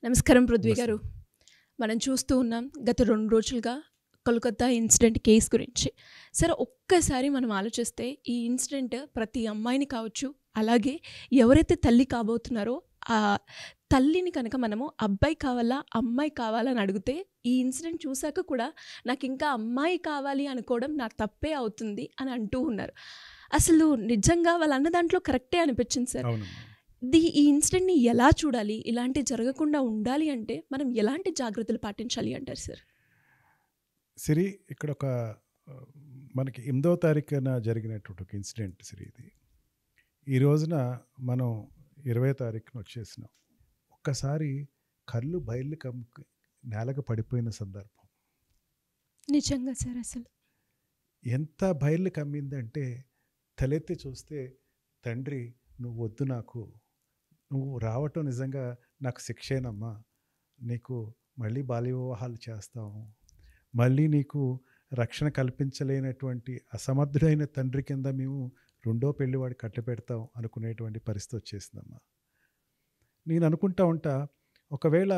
నమస్కారం పృథ్వీ నమస్తే. గారు. మనం చూస్తూ ఉన్నాం గత 2 రోజులుగా కోల్‌కత్తా ఇన్సిడెంట్ కేస్ గురించి. సరే ఒక్కసారి మనం ఆలోచిస్తే ఈ ఇన్సిడెంట్ ప్రతి అమ్మాయిని కావచ్చు, అలాగే ఎవరైతే తల్లి కాబోతున్నారో ఆ తల్లిని కనుక మనము అబ్బాయి కావాలా, అమ్మాయి కావాలా అని అడిగితే ఈ ఇన్సిడెంట్ చూసాక కూడా నాకింకా అమ్మాయి కావాలి అనుకోవడం నా తప్పే అవుతుంది అని అంటూ ఉన్నారు. అసలు నిజంగా వాళ్ళన్న దాంట్లో కరెక్టే అనిపించింది సార్. అవునమ్మా. ఈ ఇన్సిడెంట్‌ని ఎలా చూడాలి? ఇలాంటివి జరగకుండా ఉండాలి అంటే మనం ఎలాంటి జాగ్రత్తలు పాటించాలి అంటారు సార్? సిరి ఇక్కడ ఒక మనకి 8వ తారీఖున జరిగినటువంటి ఒక ఇన్సిడెంట్ సిరి ఇది. ఈ రోజున మనం 20వ తారీఖున వచ్చేసినాం. ఒక్కసారి కళ్ళు బయళ్ళు కమ్ముకు నేలకు పడిపోయిన సందర్భం. నిజంగా సార్ అసలు. ఎంత బయళ్ళు కమ్మిందంటే తలెత్తి చూస్తే తండ్రి నువ్వు వద్దు, నువ్వు రావటం నిజంగా నాకు శిక్షేనమ్మా, నీకు మళ్ళీ బాల్య వివాహాలు చేస్తాము, మళ్ళీ నీకు రక్షణ కల్పించలేనటువంటి అసమర్థుడైన తండ్రి కింద మేము రెండో పెళ్లివాడి కట్టపెడతాం అనుకునేటువంటి పరిస్థితి వచ్చేసిందమ్మా. నేను అనుకుంటా ఉంటా, ఒకవేళ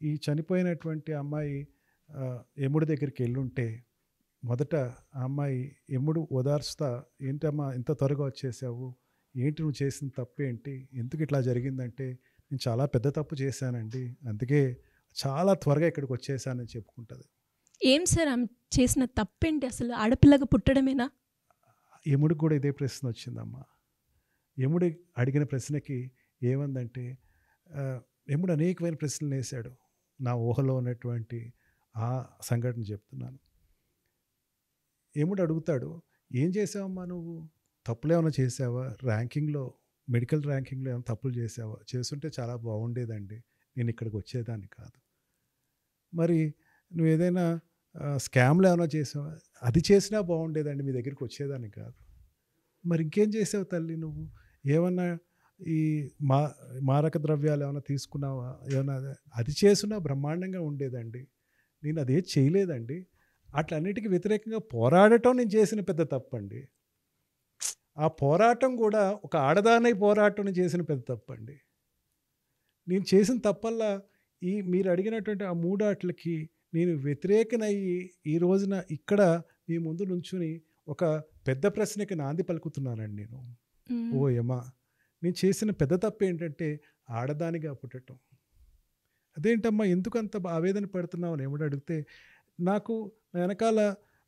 ఈ చనిపోయినటువంటి అమ్మాయి యముడి దగ్గరికి వెళ్ళుంటే మొదట ఆ అమ్మాయి యముడు ఓదార్చుతా, ఏంటమ్మా ఇంత త్వరగా వచ్చేసావు, ఏంటి నువ్వు చేసిన తప్పు ఏంటి, ఎందుకు ఇట్లా జరిగిందంటే నేను చాలా పెద్ద తప్పు చేశానండి, అందుకే చాలా త్వరగా ఇక్కడికి వచ్చేసానని చెప్పుకుంటుంది. ఏం సార్ ఆమె చేసిన తప్పేంటి అసలు? ఆడపిల్లగా పుట్టడమేనా? యముడికి కూడా ఇదే ప్రశ్న వచ్చిందమ్మా. యముడి అడిగిన ప్రశ్నకి ఏమందంటే, యముడు అనేకమైన ప్రశ్నలు వేశాడు. నా ఊహలో ఉన్నటువంటి ఆ సంఘటన చెప్తున్నాను. యముడు అడుగుతాడు, ఏం చేసావమ్మా నువ్వు, తప్పులు ఏమైనా చేసావా, మెడికల్ ర్యాంకింగ్లో ఏమైనా తప్పులు చేసావా, చేస్తుంటే చాలా బాగుండేదండి, నేను ఇక్కడికి వచ్చేదాన్ని కాదు. మరి నువ్వు ఏదైనా స్కామ్లు ఏమైనా చేసావా, అది చేసినా బాగుండేదండి, మీ దగ్గరికి వచ్చేదాన్ని కాదు. మరి ఇంకేం చేసావు తల్లి నువ్వు, ఏమన్నా ఈ మారక ద్రవ్యాలు ఏమైనా తీసుకున్నావా, ఏమైనా అది చేసినా బ్రహ్మాండంగా ఉండేదండి, నేను అదే చేయలేదండి. అట్లన్నిటికీ వ్యతిరేకంగా పోరాడటం నేను చేసిన పెద్ద తప్పండి. ఆ పోరాటం కూడా ఒక ఆడదానై పోరాటం నేను చేసిన పెద్ద తప్పండి. నేను చేసిన తప్పల్లా మీరు అడిగినటువంటి ఆ మూడాట్లకి నేను వ్యతిరేకనయ్యి ఈ రోజున ఇక్కడ మీ ముందు నుంచుని ఒక పెద్ద ప్రశ్నకి నాంది పలుకుతున్నానండి నేను. ఓ యమా, నేను చేసిన పెద్ద తప్పు ఏంటంటే ఆడదానిగా పుట్టడం. అదేంటమ్మా ఎందుకు అంత ఆవేదన పడుతున్నావు అని ఏమిటి అడిగితే, నాకు వెనకాల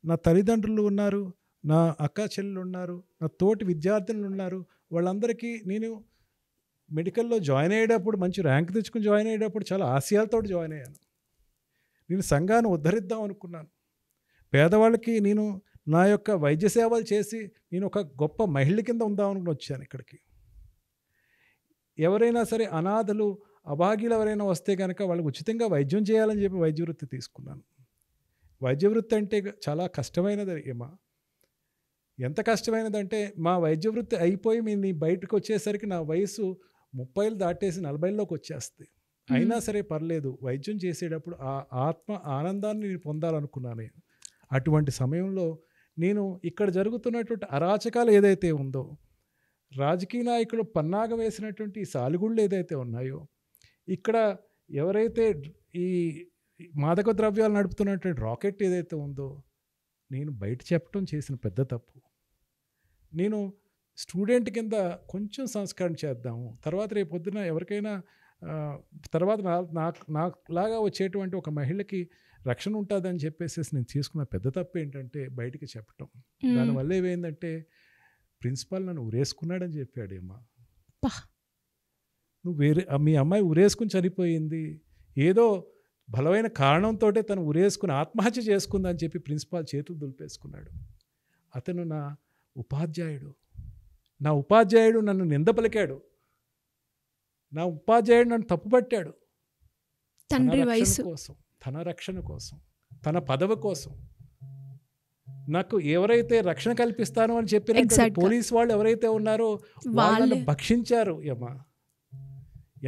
నా తల్లిదండ్రులు ఉన్నారు, నా అక్క చెల్లెలు ఉన్నారు, నా తోటి విద్యార్థులు ఉన్నారు, వాళ్ళందరికీ నేను మెడికల్లో జాయిన్ అయ్యేటప్పుడు మంచి ర్యాంక్ తెచ్చుకుని జాయిన్ అయ్యేటప్పుడు చాలా ఆశయాలతో జాయిన్ అయ్యాను. నేను సంఘాన్ని ఉద్ధరిద్దాం అనుకున్నాను, పేదవాళ్ళకి నేను నా యొక్క వైద్య సేవలు చేసి నేను ఒక గొప్ప మహిళ కింద ఉందామనుకుని వచ్చాను ఇక్కడికి. ఎవరైనా సరే అనాథలు అభాగ్యులు ఎవరైనా వస్తే కనుక వాళ్ళకి ఉచితంగా వైద్యం చేయాలని చెప్పి వైద్య వృత్తి తీసుకున్నాను. వైద్య వృత్తి అంటే చాలా కష్టమైనది ఏమా, ఎంత కష్టమైనదంటే మా వైద్య వృత్తి అయిపోయి నీ బయటకు వచ్చేసరికి నా వయసు 30 దాటేసి 40లోకి వచ్చేస్తుంది. అయినా సరే పర్లేదు, వైద్యం చేసేటప్పుడు ఆ ఆత్మ ఆనందాన్ని నేను పొందాలనుకున్నాను. అటువంటి సమయంలో నేను ఇక్కడ జరుగుతున్నటువంటి అరాచకాలు ఏదైతే ఉందో, రాజకీయ నాయకులు పన్నాగం వేసినటువంటి ఈ సాలిగుళ్ళు ఏదైతే ఉన్నాయో, ఇక్కడ ఎవరైతే ఈ మాదక ద్రవ్యాలు నడుపుతున్నటువంటి రాకెట్ ఏదైతే ఉందో, నేను బయట చెప్పడం చేసిన పెద్ద తప్పు. నేను స్టూడెంట్ కింద కొంచెం సంస్కరణ చేద్దాము, తర్వాత రేపు పొద్దున ఎవరికైనా తర్వాత నాకులాగా వచ్చేటువంటి ఒక మహిళకి రక్షణ ఉంటుందని చెప్పేసి నేను తీసుకున్న పెద్ద తప్పు ఏంటంటే బయటికి చెప్పటం. దానివల్ల ఏమైందంటే ప్రిన్సిపాల్ నన్ను ఉరేసుకున్నాడని చెప్పాడు. ఏమా నువ్వు మీ అమ్మాయి ఉరేసుకుని చనిపోయింది, ఏదో బలమైన కారణంతో తను ఉరేసుకుని ఆత్మహత్య చేసుకుందని చెప్పి ప్రిన్సిపాల్ చేతులు దులిపేసుకున్నాడు. అతను నా ఉపాధ్యాయుడు నన్ను నిందపలికాడు, నా ఉపాధ్యాయుడు నన్ను తప్పుపట్టాడు. తండ్రి వయసు కోసం, తన రక్షణ కోసం, తన పదవి కోసం నాకు ఎవరైతే రక్షణ కల్పిస్తానో అని చెప్పిన పోలీసు వాళ్ళు ఎవరైతే ఉన్నారో వాళ్ళని భక్షించారు. యమా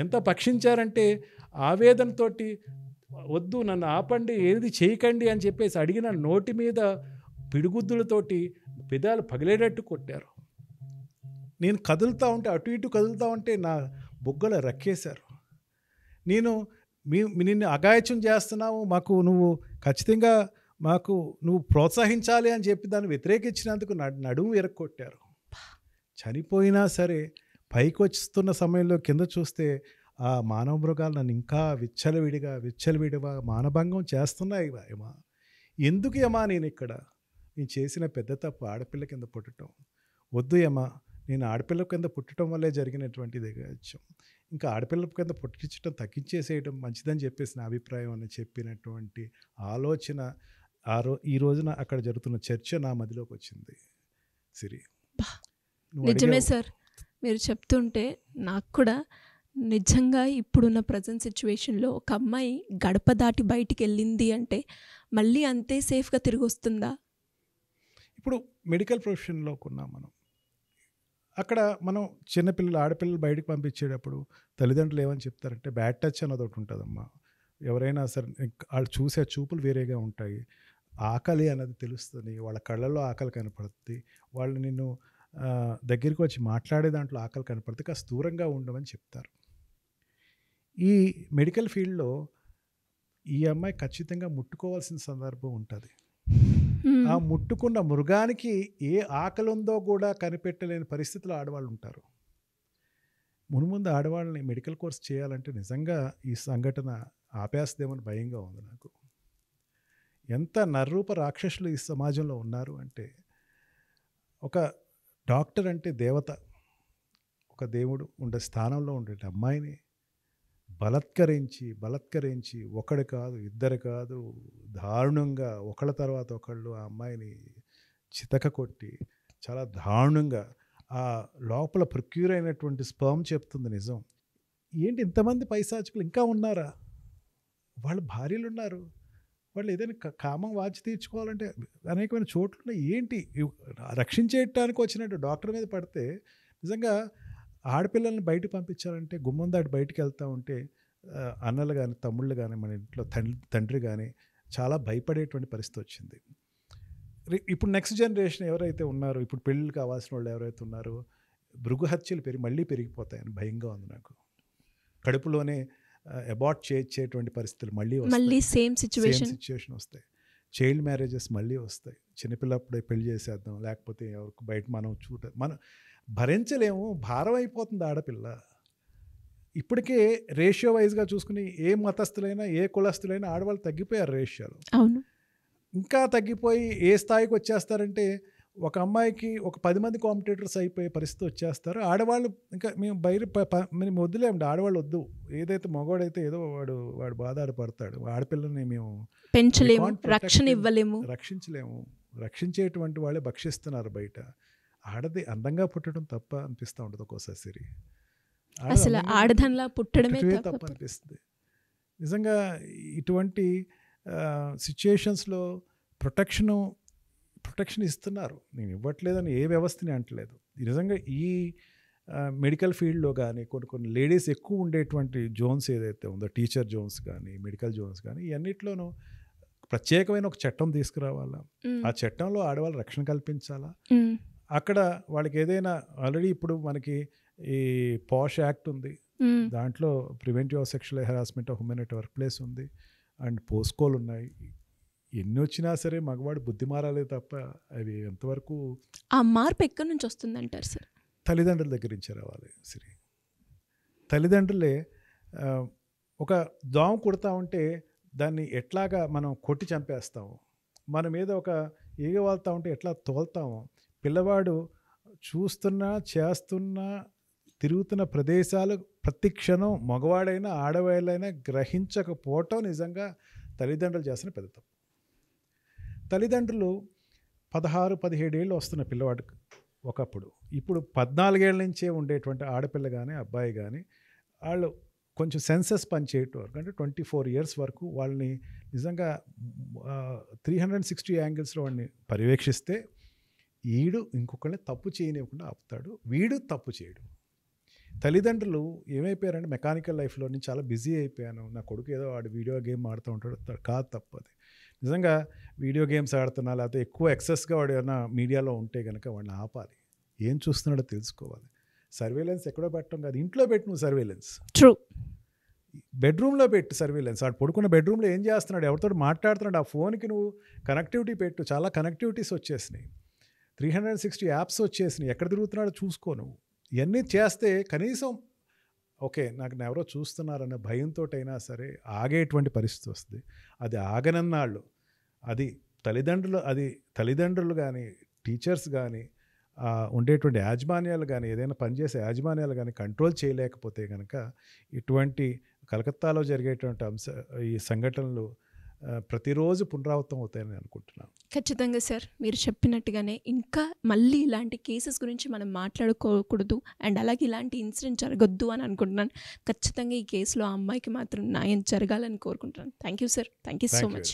ఎంత భక్షించారంటే ఆవేదనతోటి వద్దు నన్ను ఆపండి, ఏది చేయకండి అని చెప్పేసి అడిగిన నోటి మీద పిడిగుద్దులతోటి పెదాలు పగిలేటట్టు కొట్టారు. నేను కదులుతూ ఉంటే, అటు ఇటు కదులుతూ ఉంటే నా బొగ్గలు రక్కేశారు. నేను నిన్ను అఘాయిత్యం చేస్తున్నావు, మాకు నువ్వు ఖచ్చితంగా మాకు నువ్వు ప్రోత్సహించాలి అని చెప్పి దాన్ని వ్యతిరేకించినందుకు నడుము ఎరక్కొట్టారు. చనిపోయినా సరే పైకి వస్తున్న సమయంలో కింద చూస్తే ఆ మానవ మృగాలు నన్ను ఇంకా విచ్చలవిడిగా మానభంగం చేస్తున్నాయి. ఏమా ఎందుకు ఏమా నేను ఇక్కడ నేను చేసిన పెద్ద తప్పు ఆడపిల్ల కింద పుట్టడం వద్దు ఏమా, నేను ఆడపిల్ల కింద పుట్టడం వల్లే జరిగినటువంటిది కావచ్చు, ఇంకా ఆడపిల్ల కింద పుట్టించడం తగ్గించేసేయడం మంచిదని చెప్పేసి నా అభిప్రాయం అని చెప్పినటువంటి ఆలోచన ఈ రోజున అక్కడ జరుగుతున్న చర్చ నా మదిలోకి వచ్చింది. సిరి నిజమే సార్, మీరు చెప్తుంటే నాకు కూడా నిజంగా ఇప్పుడున్న ప్రజెంట్ సిచ్యువేషన్లో ఒక అమ్మాయి గడప దాటి బయటికి వెళ్ళింది అంటే మళ్ళీ అంతే సేఫ్గా తిరిగి వస్తుందా? ఇప్పుడు మెడికల్ ప్రొఫెషన్లోకి ఉన్నాం మనం. అక్కడ మనం చిన్నపిల్లలు ఆడపిల్లలు బయటకు పంపించేటప్పుడు తల్లిదండ్రులు ఏమని చెప్తారంటే బ్యాడ్ టచ్ అన్నది ఒకటి ఉంటుందమ్మా. ఎవరైనా సరే వాళ్ళు చూసే చూపులు వేరేగా ఉంటాయి, ఆకలి అన్నది తెలుస్తుంది, వాళ్ళ కళ్ళల్లో ఆకలి కనపడుతుంది, వాళ్ళు నిన్ను దగ్గరికి వచ్చి మాట్లాడే దాంట్లో ఆకలి కనపడుతుంది, కాస్త దూరంగా ఉండమని చెప్తారు. ఈ మెడికల్ ఫీల్డ్లో ఈ అమ్మాయి ఖచ్చితంగా ముట్టుకోవాల్సిన సందర్భం ఉంటుంది. ఆ ముట్టుకున్న మృగానికి ఏ ఆకలి ఉందో కూడా కనిపెట్టలేని పరిస్థితుల్లో ఆడవాళ్ళు ఉంటారు. మునుముందు ఆడవాళ్ళని మెడికల్ కోర్స్ చేయాలంటే నిజంగా ఈ సంఘటన ఆపేస్తేమని భయంగా ఉంది నాకు. ఎంత నర్రూప రాక్షసులు ఈ సమాజంలో ఉన్నారు అంటే, ఒక డాక్టర్ అంటే దేవత, ఒక దేవుడు ఉండే స్థానంలో ఉండే అమ్మాయిని బలత్కరించి ఒకడు కాదు ఇద్దరు కాదు దారుణంగా ఒకళ్ళ తర్వాత ఒకళ్ళు ఆ అమ్మాయిని చితక కొట్టి చాలా దారుణంగా ఆ లోపల ప్రొక్యూర్ అయినటువంటి స్పర్మ్ చెప్తుంది నిజం. ఏంటి ఇంతమంది పైశాచికులు ఇంకా ఉన్నారా? వాళ్ళ భార్యలు ఉన్నారు, వాళ్ళు ఏదైనా కామం వాచి తీర్చుకోవాలంటే అనేకమైన చోట్ల ఏంటి రక్షించేయటానికి వచ్చినట్టు డాక్టర్ మీద పడితే నిజంగా ఆడపిల్లల్ని బయటకు పంపించాలంటే గుమ్మం దాటి బయటికి వెళ్తూ ఉంటే అన్నలు కానీ తమ్ముళ్ళు కానీ మన ఇంట్లో తండ్రి కానీ చాలా భయపడేటువంటి పరిస్థితి వచ్చింది. ఇప్పుడు నెక్స్ట్ జనరేషన్ ఎవరైతే ఉన్నారో, ఇప్పుడు పెళ్ళిళ్ళు కావాల్సిన వాళ్ళు ఎవరైతే ఉన్నారో, భృగు హత్యలు మళ్ళీ పెరిగిపోతాయని భయంగా ఉంది నాకు. కడుపులోనే అబార్ట్ చేయించేటువంటి పరిస్థితులు మళ్ళీ సేమ్ సిచ్యువేషన్ వస్తాయి. చైల్డ్ మ్యారేజెస్ మళ్ళీ వస్తాయి. చిన్నపిల్లప్పుడే పెళ్లి చేసేద్దాం, లేకపోతే ఎవరికి బయట మనం భరించలేము, భారం అయిపోతుంది ఆడపిల్ల. ఇప్పటికే రేషియో వైజ్గా చూసుకుని ఏ మతస్థులైనా ఏ కులస్థులైనా ఆడవాళ్ళు తగ్గిపోయారు రేషియోలో. అవును, ఇంకా తగ్గిపోయి ఏ స్థాయికి వచ్చేస్తారంటే ఒక అమ్మాయికి ఒక 10 మంది కాంపిటేటర్స్ అయిపోయే పరిస్థితి వచ్చేస్తారు. ఆడవాళ్ళు ఇంకా మేము వద్దులేమండి, ఆడవాళ్ళు వద్దు, ఏదైతే మగవాడైతే ఏదో వాడు బాధపడతాడు, ఆడపిల్లని మేము పెంచలేము, రక్షించలేము, రక్షించేటువంటి వాళ్ళే భక్షిస్తున్నారు బయట. ఆడది అందంగా పుట్టడం తప్ప అనిపిస్తూ ఉంటుంది ఒక్కోసారి. అసలు ఆడదన్లా పుట్టడమే తప్ప అనిపిస్తుంది. నిజంగా ఇటువంటి సిచ్యుయేషన్స్లో ప్రొటెక్షన్ ఇస్తున్నారు. నేను ఇవ్వట్లేదని ఏ వ్యవస్థని అంటలేదు. నిజంగా ఈ మెడికల్ ఫీల్డ్లో కానీ కొన్ని లేడీస్ ఎక్కువ ఉండేటువంటి జోన్స్ ఏదైతే ఉందో, టీచర్ జోన్స్ కానీ మెడికల్ జోన్స్ కానీ, ఇవన్నిట్లోనూ ప్రత్యేకమైన ఒక చట్టం తీసుకురావాలా, ఆ చట్టంలో ఆడవాళ్ళు రక్షణ కల్పించాలా. అక్కడ వాళ్ళకి ఏదైనా ఆల్రెడీ ఇప్పుడు మనకి ఈ పాష్ యాక్ట్ ఉంది, దాంట్లో preventive of sexual harassment of women at work place ఉంది, అండ్ పోస్కోలు ఉన్నాయి. ఎన్ని వచ్చినా సరే మగవాడు బుద్ధి మారాలే తప్ప అవి ఎంతవరకు ఆ మార్పు ఎక్కడి నుంచి వస్తుందంటారు సార్? తల్లిదండ్రుల దగ్గర నుంచి రావాలి. సరే, తల్లిదండ్రులే ఒక దోమ కుడతా ఉంటే దాన్ని ఎట్లాగా మనం కొట్టి చంపేస్తాము, మన మీద ఒక ఈగ వాళ్తా ఉంటే ఎట్లా తోలుతాము, పిల్లవాడు చూస్తున్నా చేస్తున్నా తిరుగుతున్న ప్రదేశాలు ప్రతి క్షణం మగవాడైనా ఆడవాళ్ళైనా గ్రహించకపోవటం నిజంగా తల్లిదండ్రులు చేస్తున్న పెద్ద తప్పు. తల్లిదండ్రులు 16-17 ఏళ్ళు వస్తున్న పిల్లవాడికి ఒకప్పుడు, ఇప్పుడు 14 ఏళ్ళ నుంచే ఉండేటువంటి ఆడపిల్ల కానీ అబ్బాయి కానీ వాళ్ళు కొంచెం సెన్సెస్ పనిచేయటం వరకు, అంటే 24 ఇయర్స్ వరకు వాళ్ళని నిజంగా 360 యాంగిల్స్లో వాడిని పర్యవేక్షిస్తే వీడు ఇంకొకరిని తప్పు చేయనివ్వకుండా ఆపుతాడు, వీడు తప్పు చేయడు. తల్లిదండ్రులు ఏమైపోయారంటే మెకానికల్ లైఫ్లో నేను చాలా బిజీ అయిపోయాను, నా కొడుకు ఏదో వాడు వీడియో గేమ్ ఆడుతూ ఉంటాడు, కాదు తప్పది. నిజంగా వీడియో గేమ్స్ ఆడుతున్నా లేకపోతే ఎక్కువ ఎక్సెస్గా వాడు ఏమైనా మీడియాలో ఉంటే కనుక వాడిని ఆపాలి, ఏం చూస్తున్నాడో తెలుసుకోవాలి. సర్వేలెన్స్ ఎక్కడో పెట్టడం కాదు, ఇంట్లో పెట్టు నువ్వు సర్వేలెన్స్. ట్రూ. బెడ్రూమ్లో పెట్టు సర్వేలెన్స్. వాడు పడుకున్న బెడ్రూమ్లో ఏం చేస్తున్నాడు, ఎవరితో మాట్లాడుతున్నాడు, ఆ ఫోన్కి నువ్వు కనెక్టివిటీ పెట్టు. చాలా కనెక్టివిటీస్ వచ్చేసినాయి, 360 యాప్స్ వచ్చేసినాయి, ఎక్కడ తిరుగుతున్నాడో చూసుకో నువ్వు. ఇవన్నీ చేస్తే కనీసం ఓకే నాకు ఎవరో చూస్తున్నారన్న భయంతో అయినా సరే ఆగేటువంటి పరిస్థితి వస్తుంది. అది ఆగనన్నాళ్ళు అది తల్లిదండ్రులు కానీ, టీచర్స్ కానీ, ఉండేటువంటి యాజమాన్యాలు కానీ, ఏదైనా పనిచేసే యాజమాన్యాలు కానీ కంట్రోల్ చేయలేకపోతే కనుక ఇటువంటి కలకత్తాలో జరిగేటువంటి ఈ సంఘటనలు ప్రతిరోజు పునరావృతం అవుతాయని అనుకుంటున్నాను. ఖచ్చితంగా సార్, మీరు చెప్పినట్టుగానే ఇంకా మళ్ళీ ఇలాంటి కేసెస్ గురించి మనం మాట్లాడుకోకూడదు అండ్ అలాగే ఇలాంటి ఇన్సిడెంట్ జరగొద్దు అని అనుకుంటున్నాను. ఖచ్చితంగా ఈ కేసులో ఆ అమ్మాయికి మాత్రం న్యాయం జరగాలని కోరుకుంటున్నాను. Thank you sir, thank you so much.